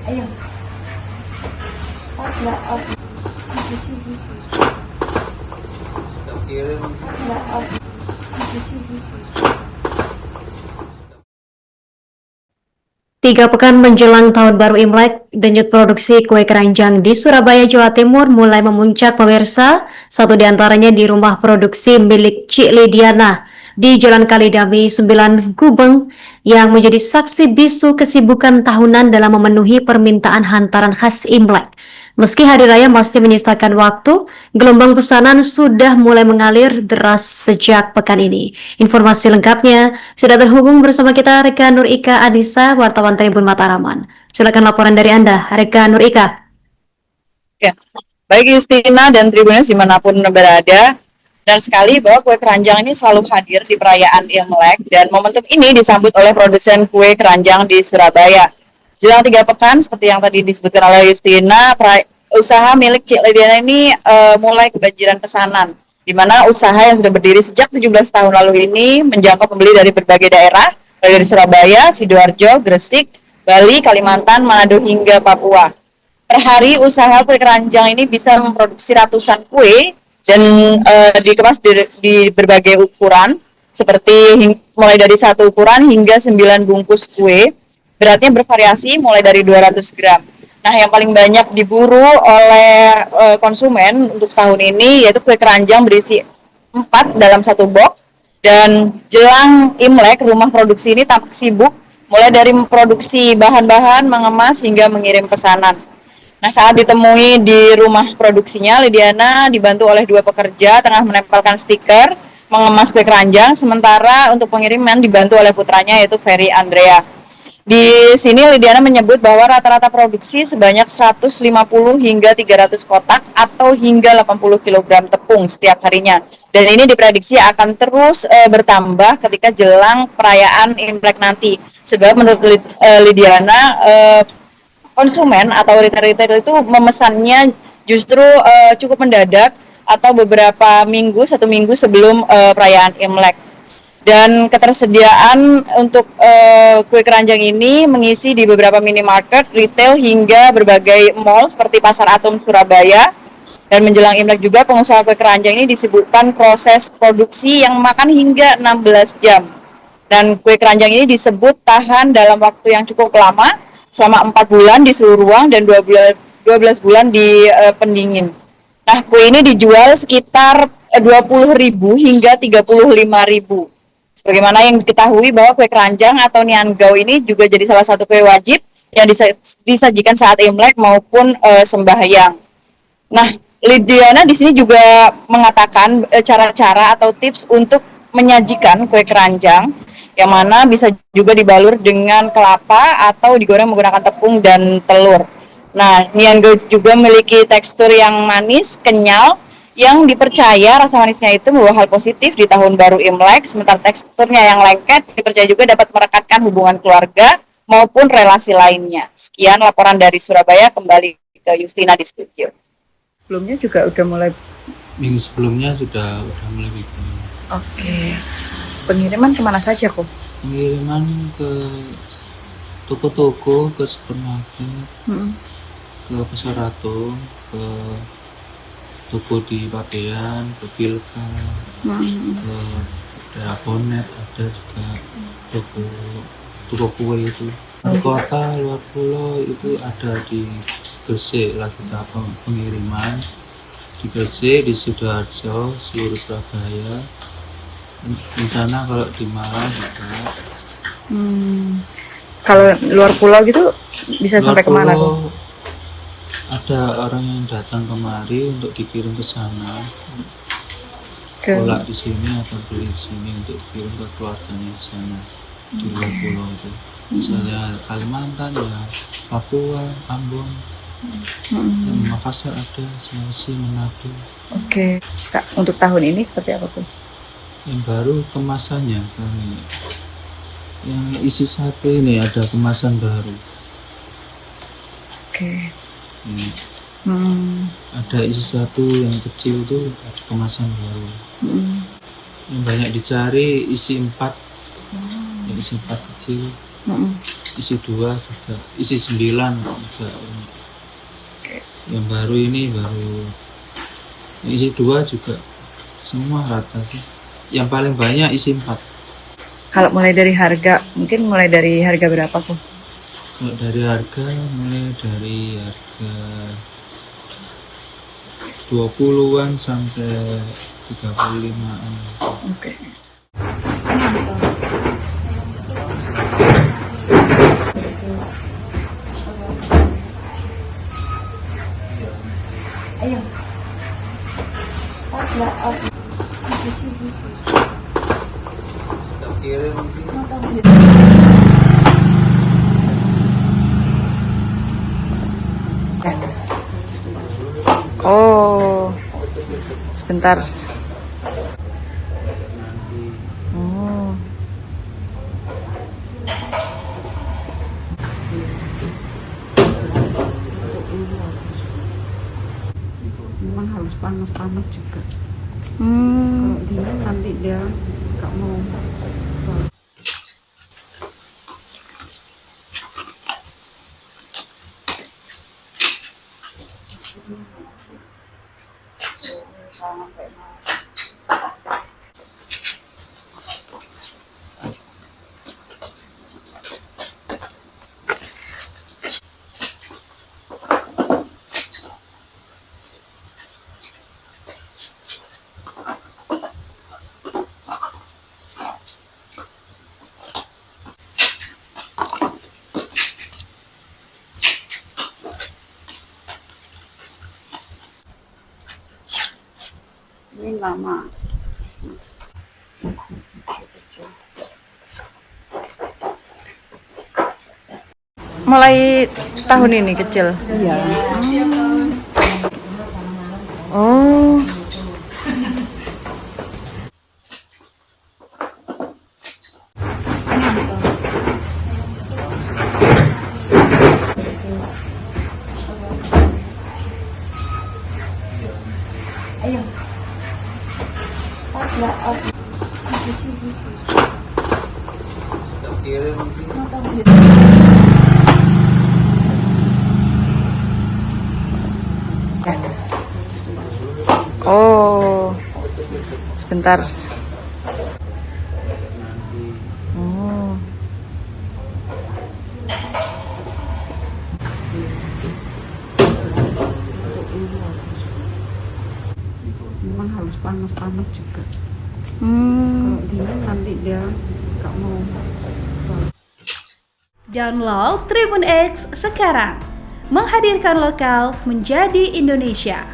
Ayo. Pas nggak off. Pas nggak off. Tiga pekan menjelang Tahun Baru Imlek, denyut produksi kue keranjang di Surabaya, Jawa Timur mulai memuncak pemirsa. Satu di antaranya di rumah produksi milik Cik Lidiana di Jalan Kalidami 9 Gubeng yang menjadi saksi bisu kesibukan tahunan dalam memenuhi permintaan hantaran khas Imlek. Meski hari raya masih menyisakan waktu, gelombang pesanan sudah mulai mengalir deras sejak pekan ini. Informasi lengkapnya sudah terhubung bersama kita Reka Nur Ika Adisa, wartawan Tribun Mataraman. Silakan laporan dari Anda, Reka Nur Ika. Ya, baik Justina dan Tribuners dimanapun berada, dan sekali bahwa kue keranjang ini selalu hadir di perayaan Imlek, dan momentum ini disambut oleh produsen kue keranjang di Surabaya. Jelang 3 pekan, seperti yang tadi disebutkan oleh Justina, usaha milik Cik Lidiana ini mulai kebanjiran pesanan, di mana usaha yang sudah berdiri sejak 17 tahun lalu ini menjangkau pembeli dari berbagai daerah, dari Surabaya, Sidoarjo, Gresik, Bali, Kalimantan, Manado, hingga Papua. Per hari usaha kue keranjang ini bisa memproduksi ratusan kue dan dikemas di berbagai ukuran, seperti mulai dari 1 ukuran hingga 9 bungkus kue. Beratnya bervariasi mulai dari 200 gram. Nah, yang paling banyak diburu oleh konsumen untuk tahun ini yaitu kue keranjang berisi 4 dalam 1 box. Dan jelang Imlek, rumah produksi ini tampak sibuk mulai dari memproduksi bahan-bahan, mengemas hingga mengirim pesanan. Nah, saat ditemui di rumah produksinya, Lidiana dibantu oleh 2 pekerja tengah menempelkan stiker mengemas kue keranjang, sementara untuk pengiriman dibantu oleh putranya yaitu Ferry Andrea. Di sini Lidiana menyebut bahwa rata-rata produksi sebanyak 150 hingga 300 kotak atau hingga 80 kg tepung setiap harinya. Dan ini diprediksi akan terus bertambah ketika jelang perayaan Imlek nanti. Sebab menurut Lidiana, konsumen atau retail itu memesannya justru cukup mendadak atau beberapa minggu, 1 minggu sebelum perayaan Imlek. Dan ketersediaan untuk kue keranjang ini mengisi di beberapa minimarket, retail, hingga berbagai mall seperti Pasar Atom Surabaya. Dan menjelang Imlek juga, pengusaha kue keranjang ini disebutkan proses produksi yang makan hingga 16 jam. Dan kue keranjang ini disebut tahan dalam waktu yang cukup lama, selama 4 bulan di suhu ruang dan 12 bulan di pendingin. Nah, kue ini dijual sekitar 20.000 hingga 35.000. Sebagaimana yang diketahui bahwa kue keranjang atau niangau ini juga jadi salah satu kue wajib yang disajikan saat Imlek maupun sembahyang. Nah, Lidiana di sini juga mengatakan cara-cara atau tips untuk menyajikan kue keranjang yang mana bisa juga dibalur dengan kelapa atau digoreng menggunakan tepung dan telur. Nah, niangau juga memiliki tekstur yang manis, kenyal, yang dipercaya rasa manisnya itu membawa hal positif di tahun baru Imlek, sementara teksturnya yang lengket dipercaya juga dapat merekatkan hubungan keluarga maupun relasi lainnya. Sekian laporan dari Surabaya, kembali ke Justina di studio. Sebelumnya juga udah mulai, minggu sebelumnya sudah mulai bikin. Oke. Pengiriman kemana saja kok? Pengiriman ke toko-toko, ke supermarket, ke Pasar Atom, ke toko di Pabean, ke Pilka, ke daerah Bonet, ada juga toko kue itu. Kota luar pulau itu ada di Gresik, lagi tahap pengiriman di Gresik, di Sidoarjo, seluruh Surabaya. Rencana kalau di Malang juga. Kalau luar pulau gitu bisa Luar sampai kemana pulau, tuh? ada orang yang datang kemari untuk dikirim ke sana, Ke kolak di sini atau beli di sini untuk dikirim ke keluarganya di sana di luar pulau itu. Misalnya Kalimantan, ya Papua, Ambon, Makassar ada, Sulawesi, Manado. Oke. Untuk tahun ini seperti apa tuh? Yang baru kemasannya, yang isi satu ini ada kemasan baru. Oke. Ini. Ada isi satu yang kecil tuh ada kemasan baru. Yang banyak dicari isi 4, yang isi 4 kecil. isi 2 juga, isi 9 juga. Yang baru ini baru isi 2 juga semua rata sih. Yang paling banyak isi 4. Kalau mulai dari harga, mungkin mulai dari harga berapa kok? Kalau dari harga mulai dari harga 20-an sampai 35-an. Oke. Oh, sebentar. Oh. Memang harus panas-panas juga. Hmm. Kalau dingin nanti dia nggak mau. Ini lama. Mulai tahun ini kecil. Iya. Oh. Oh, sebentar. Oh. Memang harus panas-panas juga. Hmm. Kalau dingin nanti dia nggak mau. Download Tribun X sekarang, menghadirkan lokal menjadi Indonesia.